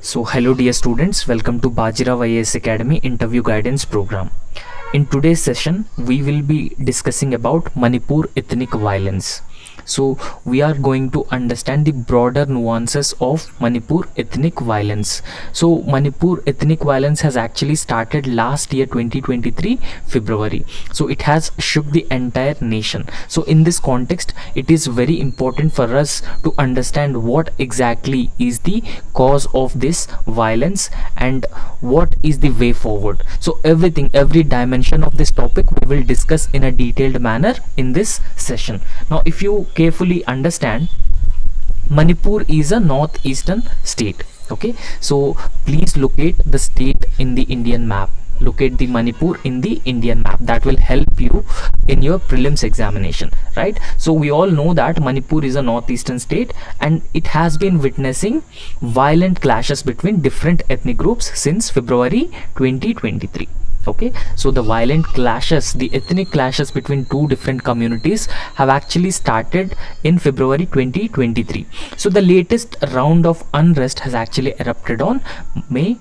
So hello dear students, welcome to Bajirao Ias Academy interview guidance program. In today's session, we will be discussing about Manipur ethnic violence. So we are going to understand the broader nuances of Manipur ethnic violence. So Manipur ethnic violence has actually started last year 2023 February. So it has shook the entire nation. So in this context, it is very important for us to understand what exactly is the cause of this violence and what is the way forward. So every dimension of this topic we will discuss in a detailed manner in this session. Now if you carefully understand, Manipur is a northeastern state. Okay, so please locate the state in the Indian map. Locate the Manipur in the Indian map. That will help you in your prelims examination, right? So we all know that Manipur is a northeastern state and it has been witnessing violent clashes between different ethnic groups since February 2023. Okay, so the violent clashes, the ethnic clashes between two different communities have actually started in February 2023. So the latest round of unrest has actually erupted on May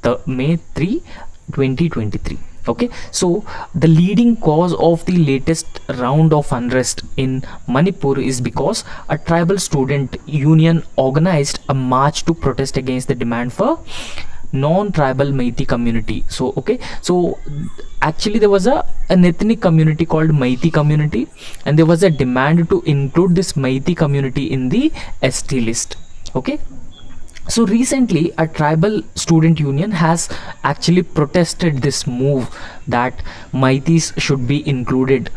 3, 2023. Okay, so the leading cause of the latest round of unrest in Manipur is because a tribal student union organized a march to protest against the demand for non-tribal Meitei community. So okay, so actually there was an ethnic community called Meitei community, and there was a demand to include this Meitei community in the ST list. Okay, so recently a tribal student union has actually protested this move that Meiteis should be included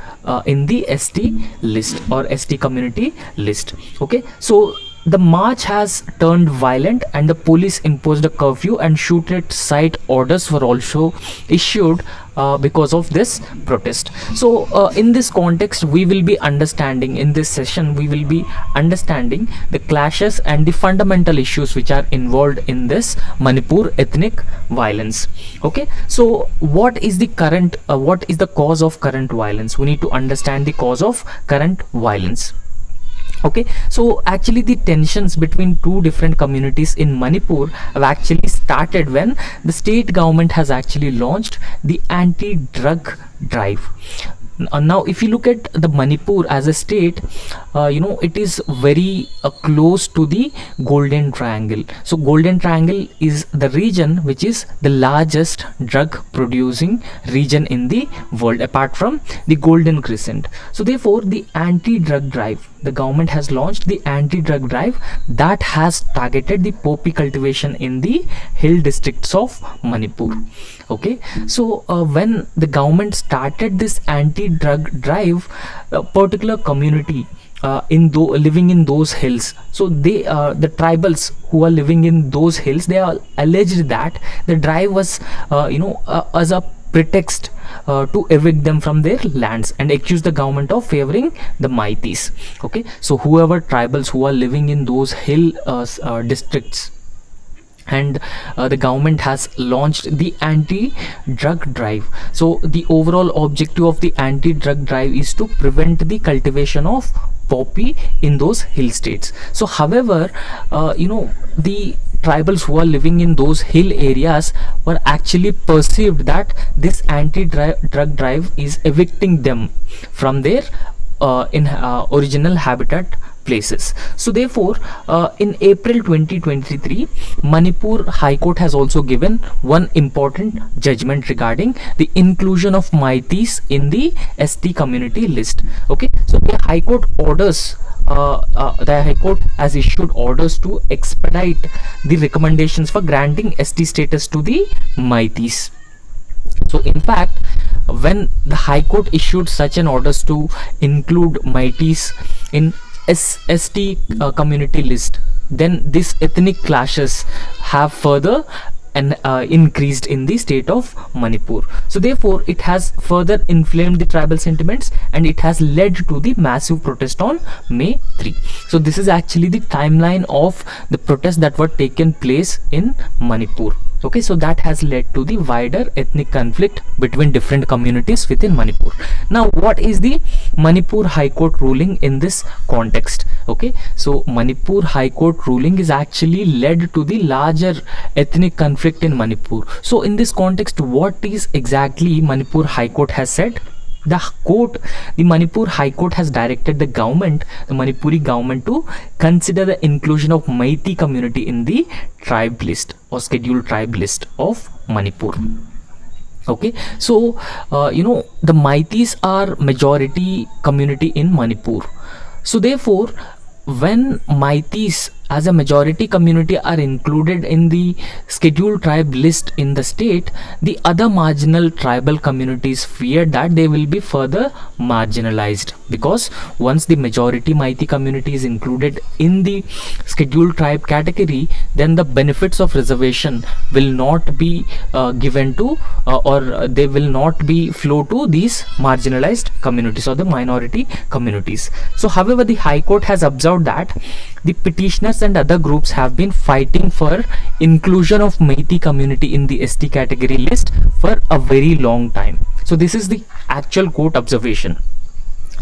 in the ST list or ST community list. Okay, so the march has turned violent and the police imposed a curfew, and shoot at sight orders were also issued because of this protest. So in this context, we will be understanding in this session, we will be understanding the clashes and the fundamental issues which are involved in this Manipur ethnic violence. Okay, so what is the current what is the cause of current violence? We need to understand the cause of current violence. Okay, so actually the tensions between two different communities in Manipur have actually started when the state government has actually launched the anti-drug drive. Now if you look at the Manipur as a state, it is very close to the Golden Triangle. So Golden Triangle is the region which is the largest drug producing region in the world apart from the Golden Crescent. So therefore the anti-drug drive, the government has launched the anti-drug drive that has targeted the poppy cultivation in the hill districts of Manipur. Okay, so when the government started this anti-drug drive, a particular community living in those hills, so they the tribals who are living in those hills, they are alleged that the drive was as a pretext to evict them from their lands and accuse the government of favoring the Meiteis. Okay, so whoever tribals who are living in those hill districts, and the government has launched the anti-drug drive. So the overall objective of the anti-drug drive is to prevent the cultivation of poppy in those hill states. So however, the tribals who are living in those hill areas were actually perceived that this anti-drug drive is evicting them from their original habitat places. So therefore in April 2023, Manipur High Court has also given one important judgment regarding the inclusion of Meiteis in the ST community list. Okay, so the High Court orders the High Court has issued orders to expedite the recommendations for granting ST status to the Meiteis. So in fact, when the High Court issued such an orders to include Meiteis in ST community list, then these ethnic clashes have further increased in the state of Manipur. So therefore it has further inflamed the tribal sentiments and it has led to the massive protest on May 3. So this is actually the timeline of the protests that were taken place in Manipur. Okay, so that has led to the wider ethnic conflict between different communities within Manipur. Now, what is the Manipur High Court ruling in this context? Okay, so Manipur High Court ruling is actually led to the larger ethnic conflict in Manipur. So in this context, what is exactly Manipur High Court has said? The Manipur High Court has directed the Manipuri government to consider the inclusion of Meitei community in the tribe list or scheduled tribe list of Manipur. Okay, so the Meiteis are majority community in Manipur. So therefore, when Meiteis as a majority community are included in the scheduled tribe list in the state, the other marginal tribal communities fear that they will be further marginalized, because once the majority Meitei community is included in the scheduled tribe category, then the benefits of reservation will not be given to or they will not be flow to these marginalized communities or the minority communities. So however, the High Court has observed that the petitioners and other groups have been fighting for inclusion of Meitei community in the ST category list for a very long time. So this is the actual court observation.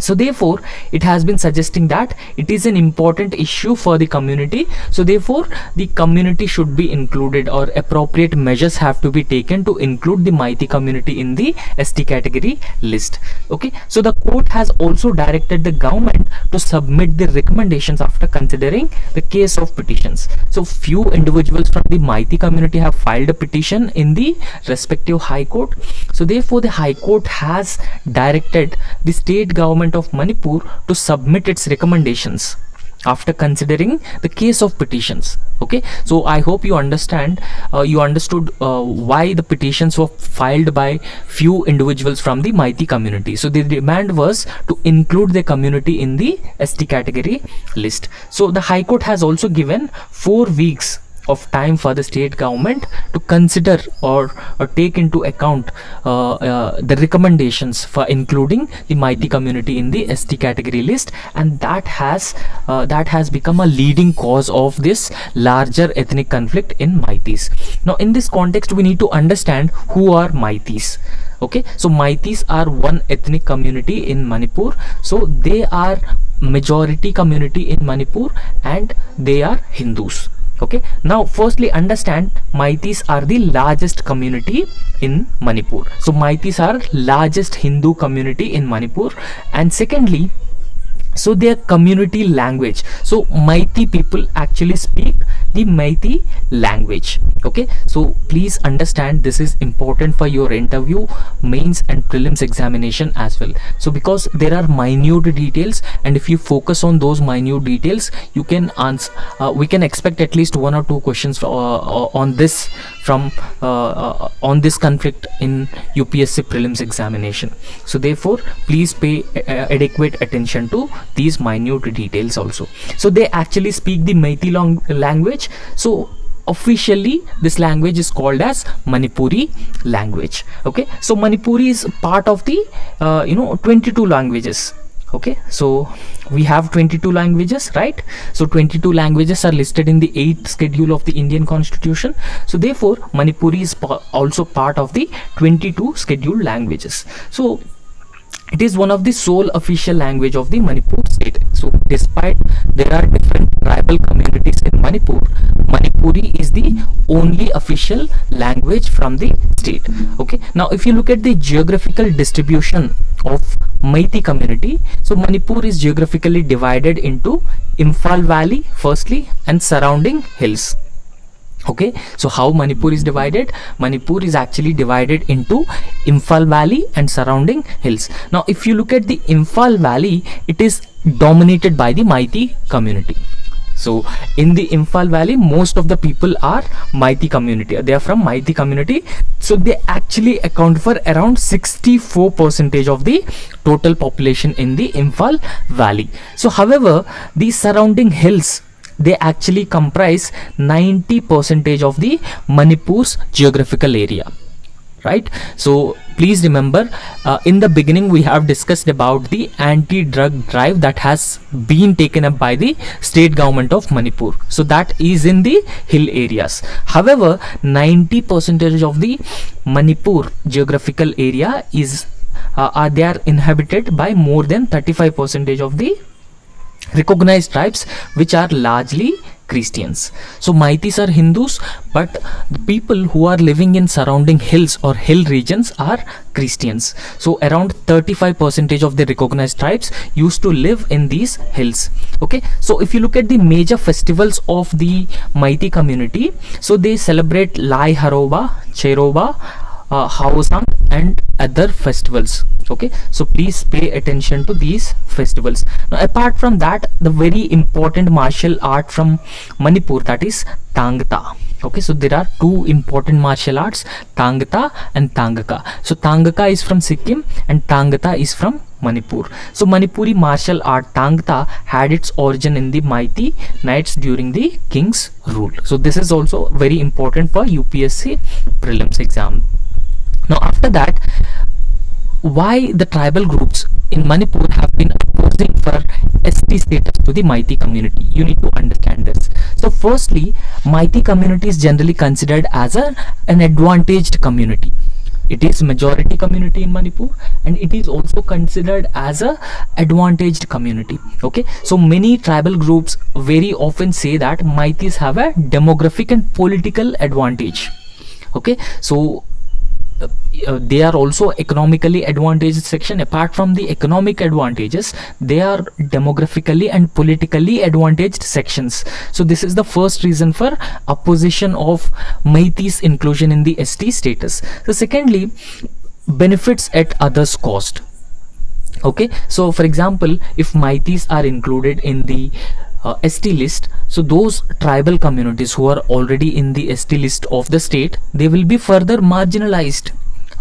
So therefore, it has been suggesting that it is an important issue for the community. So therefore, the community should be included, or appropriate measures have to be taken to include the Meitei community in the ST category list. Okay, so the court has also directed the government to submit the recommendations after considering the case of petitions. So few individuals from the Meitei community have filed a petition in the respective High Court. So therefore, the High Court has directed the state government of Manipur to submit its recommendations after considering the case of petitions. Okay, so I hope you understood why the petitions were filed by few individuals from the Meitei community. So the demand was to include the community in the ST category list. So the High Court has also given 4 weeks of time for the state government to consider or take into account the recommendations for including the Meitei community in the ST category list, and that has become a leading cause of this larger ethnic conflict in Meiteis. Now in this context, we need to understand who are Meiteis. Okay, so Meiteis are one ethnic community in Manipur. So they are majority community in Manipur and they are Hindus. Okay, now firstly understand, Meiteis are the largest community in Manipur. So Meiteis are largest Hindu community in Manipur. And secondly, so their community language, so Meitei people actually speak the Meitei language. Okay, so please understand, this is important for your interview, mains and prelims examination as well. So because there are minute details, and if you focus on those minute details, you can answer we can expect at least 1 or 2 questions on this from on this conflict in UPSC prelims examination. So therefore, please pay adequate attention to these minute details also. So they actually speak the Meitei language. So officially this language is called as Manipuri language. Okay, so Manipuri is part of the 22 languages. Okay, so we have 22 languages, right? So 22 languages are listed in the 8th schedule of the Indian Constitution. So therefore, Manipuri is also part of the 22 scheduled languages. So it is one of the sole official language of the Manipur state. So despite there are different tribal communities in Manipur, Manipuri is the only official language from the state. Okay, now if you look at the geographical distribution of Meitei community, so Manipur is geographically divided into Imphal Valley firstly and surrounding hills. Okay, so how Manipur is divided? Manipur is actually divided into Imphal Valley and surrounding hills. Now if you look at the Imphal Valley, it is dominated by the Meitei community. So in the Imphal Valley, most of the people are Meitei community. They are from Meitei community. So they actually account for around 64% of the total population in the Imphal Valley. So however, the surrounding hills, they actually comprise 90% of the Manipur's geographical area, right? So please remember, in the beginning we have discussed about the anti-drug drive that has been taken up by the state government of Manipur. So that is in the hill areas. However, 90% of the Manipur geographical area is they are inhabited by more than 35% of the recognized tribes, which are largely Christians. So Maitis are Hindus, but the people who are living in surrounding hills or hill regions are Christians. So around 35% of the recognized tribes used to live in these hills. Okay, so if you look at the major festivals of the Maiti community, so they celebrate Lai Haroba, Cheroba, Haosang and other festivals. Okay, so please pay attention to these festivals. Now apart from that, the very important martial art from Manipur, that is Tangta. Okay, so there are two important martial arts, Tangta and Tangaka. So Tangaka is from Sikkim and Tangata is from Manipur. So Manipuri martial art Tangta had its origin in the Maiti Knights during the king's rule. So this is also very important for UPSC prelims exam. Now after that, why the tribal groups in Manipur have been opposing for ST status to the Maiti community? You need to understand this. So firstly, Maiti community is generally considered as an advantaged community. It is majority community in Manipur and it is also considered as a advantaged community. Okay, so many tribal groups very often say that Maitis have a demographic and political advantage. Okay, so they are also economically advantaged section. Apart from the economic advantages, they are demographically and politically advantaged sections. So this is the first reason for opposition of Maitis inclusion in the ST status. So secondly, benefits at others cost. Okay, so for example, if Maitis are included in the ST list, so those tribal communities who are already in the ST list of the state, they will be further marginalized.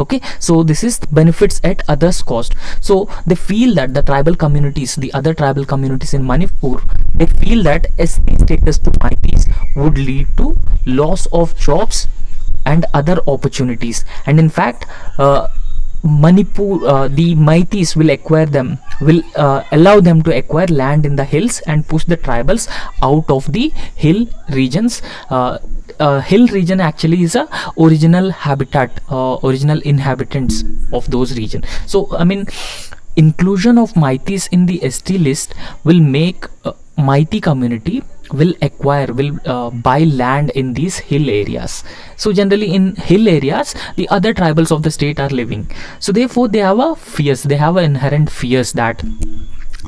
Okay, so this is benefits at others cost. So they feel that the tribal communities, the other tribal communities in Manipur, they feel that ST status to Maitis would lead to loss of jobs and other opportunities, and in fact Manipur, the Maitis will allow them to acquire land in the hills and push the tribals out of the hill regions. Hill region actually is a original habitat, original inhabitants of those region. So I mean, inclusion of Maitis in the ST list will make Maiti community will buy land in these hill areas. So generally in hill areas, the other tribals of the state are living. So therefore they have an inherent fears that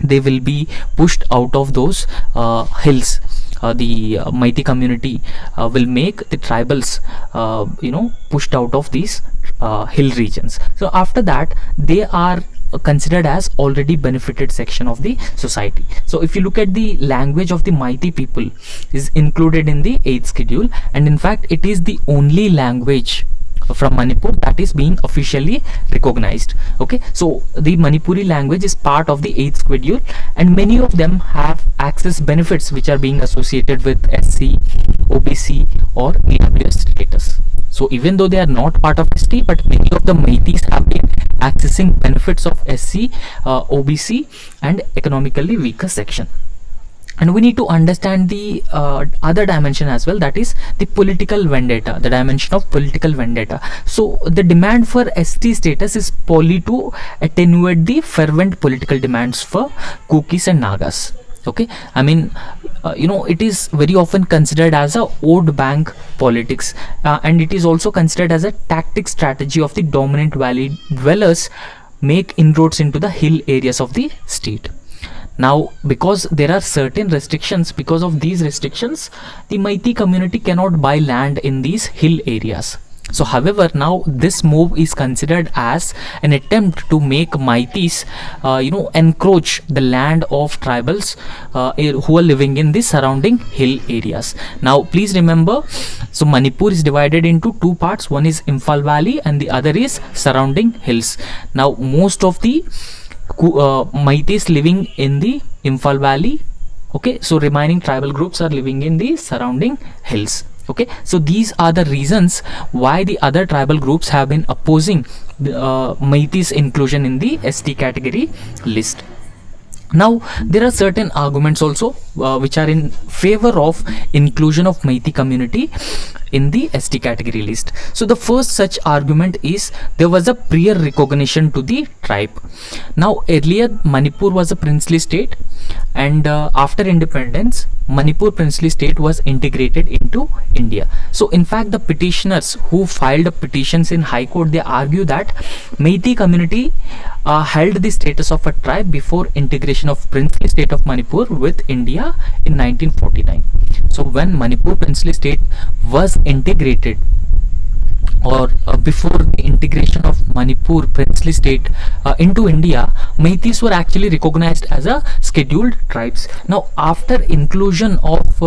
they will be pushed out of those hills. The Maiti community will make the tribals pushed out of these hill regions. So after that, they are considered as already benefited section of the society. So if you look at the language of the Maiti people is included in the 8th schedule, and in fact it is the only language from Manipur that is being officially recognized. Okay, so the Manipuri language is part of the 8th schedule, and many of them have access benefits which are being associated with SC, OBC or EWS status. So even though they are not part of ST, but many of the Maitis have been accessing benefits of SC, OBC and economically weaker section. And we need to understand the other dimension as well, that is the political vendetta, the dimension of political vendetta. So the demand for ST status is purely to attenuate the fervent political demands for Kukis and Nagas. Okay, I mean, it is very often considered as a vote bank politics, and it is also considered as a tactic strategy of the dominant valley dwellers make inroads into the hill areas of the state. Now, because there are certain restrictions, because of these restrictions, the Maiti community cannot buy land in these hill areas. So however, now this move is considered as an attempt to make Maitis encroach the land of tribals who are living in the surrounding hill areas. Now please remember, so Manipur is divided into two parts. One is Imphal Valley and the other is surrounding hills. Now most of the Maitis living in the Imphal Valley. Okay, so remaining tribal groups are living in the surrounding hills. Okay, so these are the reasons why the other tribal groups have been opposing Meiteis inclusion in the ST category list. Now there are certain arguments also which are in favor of inclusion of Meitei community in the ST category list. So the first such argument is there was a prior recognition to the tribe. Now earlier Manipur was a princely state, and after independence Manipur princely state was integrated into India. So in fact the petitioners who filed petitions in High Court, they argue that Meitei community held the status of a tribe before integration of princely state of Manipur with India in 1949. So when Manipur princely state was integrated, or before the integration of Manipur princely state into India, Meiteis were actually recognized as a scheduled tribes. Now after inclusion of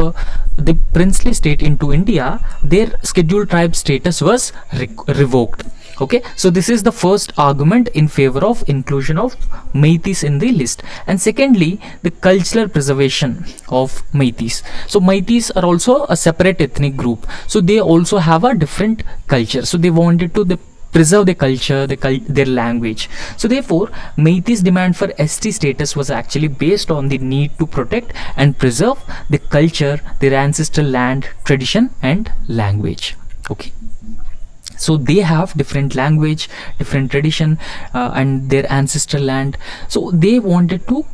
the princely state into India, their scheduled tribe status was revoked. Okay, so this is the first argument in favor of inclusion of Meiteis in the list. And secondly, the cultural preservation of Meiteis. So Meiteis are also a separate ethnic group, so they also have a different culture, so they wanted to preserve their culture, their language. So therefore Meiteis demand for ST status was actually based on the need to protect and preserve the culture, their ancestral land, tradition and language. Okay, so they have different language, different tradition and their ancestral land. So they wanted to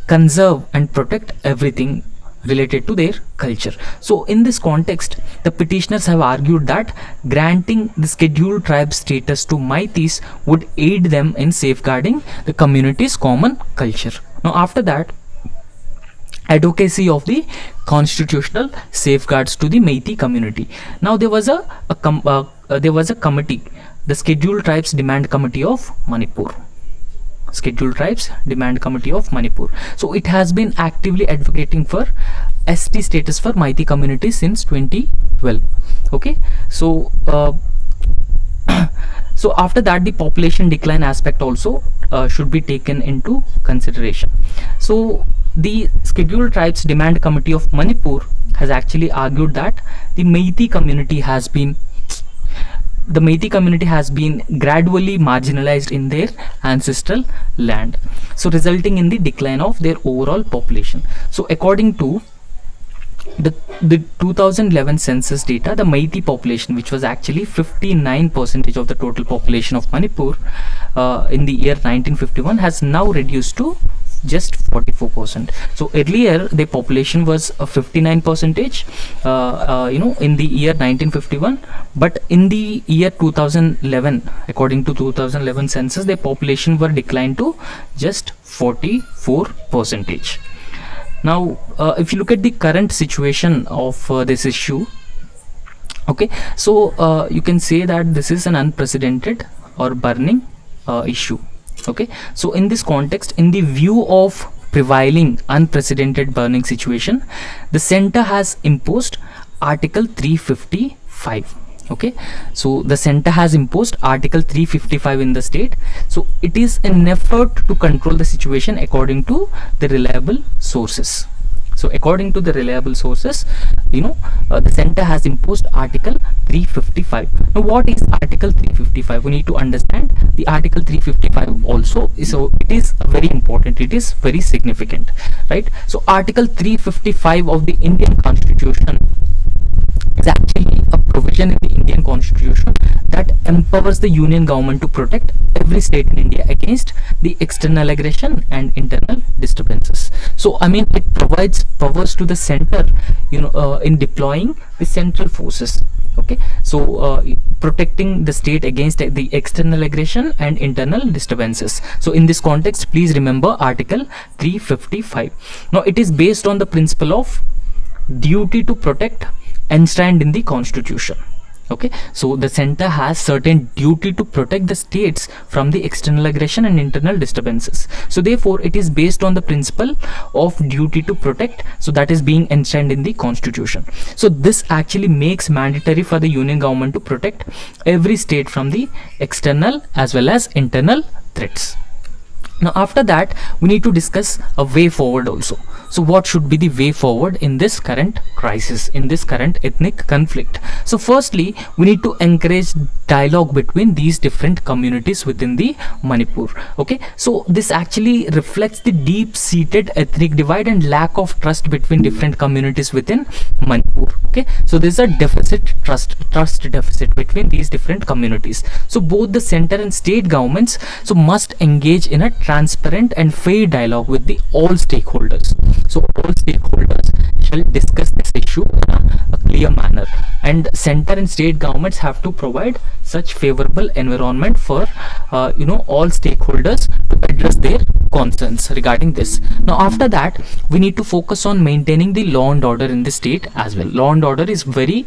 conserve and protect everything related to their culture. So in this context, the petitioners have argued that granting the scheduled tribe status to Meiteis would aid them in safeguarding the community's common culture. Now after that, advocacy of the constitutional safeguards to the Meitei community. Now there was a committee, the Scheduled Tribes Demand Committee of Manipur. Scheduled Tribes Demand Committee of Manipur. So it has been actively advocating for ST status for Meitei community since 2012. Okay, so so after that, the population decline aspect also should be taken into consideration. So the Scheduled Tribes Demand Committee of Manipur has actually argued that the Meitei community has been gradually marginalized in their ancestral land, so resulting in the decline of their overall population. So according to the 2011 census data, the Meitei population, which was actually 59% of the total population of Manipur in the year 1951, has now reduced to just 44%. So earlier the population was 59% in the year 1951, but in the year 2011, according to 2011 census, the population were declined to just 44%. Now if you look at the current situation of this issue, okay, so you can say that this is an unprecedented or burning issue. Okay, so in this context, in the view of prevailing unprecedented burning situation, the center has imposed Article 355. Okay, so the center has imposed Article 355 in the state. So it is an effort to control the situation according to the reliable sources. So according to the reliable sources, the center has imposed Article 355. Now what is Article 355? We need to understand the Article 355 also is, so it is very important, it is very significant, right? So Article 355 of the Indian Constitution is actually a provision in the Indian Constitution that empowers the union government to protect every state in India against the external aggression and internal disturbances. So I mean, it provides powers to the center, in deploying the central forces. Okay, so protecting the state against the external aggression and internal disturbances. So in this context, please remember Article 355. Now it is based on the principle of duty to protect enshrined in the Constitution. Okay, so the center has certain duty to protect the states from the external aggression and internal disturbances. So therefore it is based on the principle of duty to protect, so that is being enshrined in the Constitution. So this actually makes mandatory for the union government to protect every state from the external as well as internal threats. Now after that, we need to discuss a way forward also. So what should be the way forward in this current crisis, in this current ethnic conflict? So firstly, we need to encourage dialogue between these different communities within the Manipur. Okay, so this actually reflects the deep seated ethnic divide and lack of trust between different communities within Manipur. Okay, so there's a trust deficit between these different communities. So both the center and state governments so must engage in a transparent and fair dialogue with the all stakeholders. So all stakeholders shall discuss this issue in a clear manner, and center and state governments have to provide such favorable environment for all stakeholders to address their concerns regarding this. Now after that, we need to focus on maintaining the law and order in the state as well. Law and order is very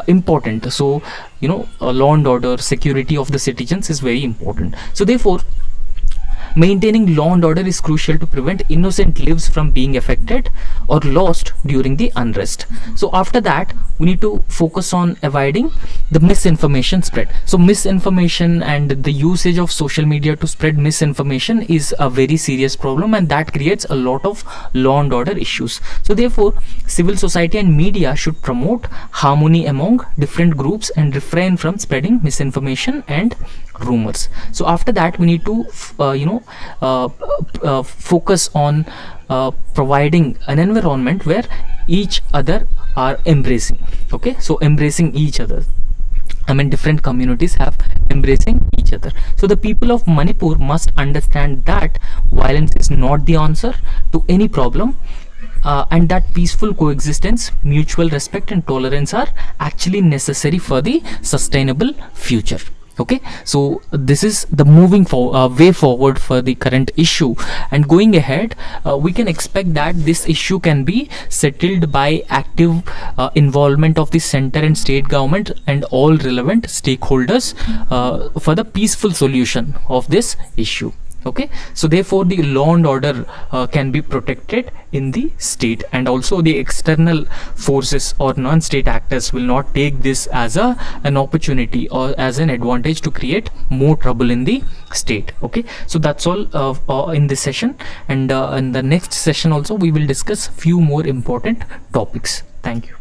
important. So law and order, security of the citizens is very important. So therefore, maintaining law and order is crucial to prevent innocent lives from being affected or lost during the unrest. So after that, we need to focus on avoiding the misinformation spread. So misinformation and the usage of social media to spread misinformation is a very serious problem, and that creates a lot of law and order issues. So therefore, civil society and media should promote harmony among different groups and refrain from spreading misinformation and rumors. So after that, we need to focus on providing an environment where each other are embracing. Okay, so embracing each other, I mean different communities have embracing each other. So the people of Manipur must understand that violence is not the answer to any problem, and that peaceful coexistence, mutual respect and tolerance are actually necessary for the sustainable future. Okay, so this is the moving way forward for the current issue, and going ahead, we can expect that this issue can be settled by active involvement of the center and state government and all relevant stakeholders for the peaceful solution of this issue. Okay, so therefore the law and order can be protected in the state, and also the external forces or non-state actors will not take this as an opportunity or as an advantage to create more trouble in the state. Okay, so that's all in this session, and in the next session also we will discuss few more important topics. Thank you.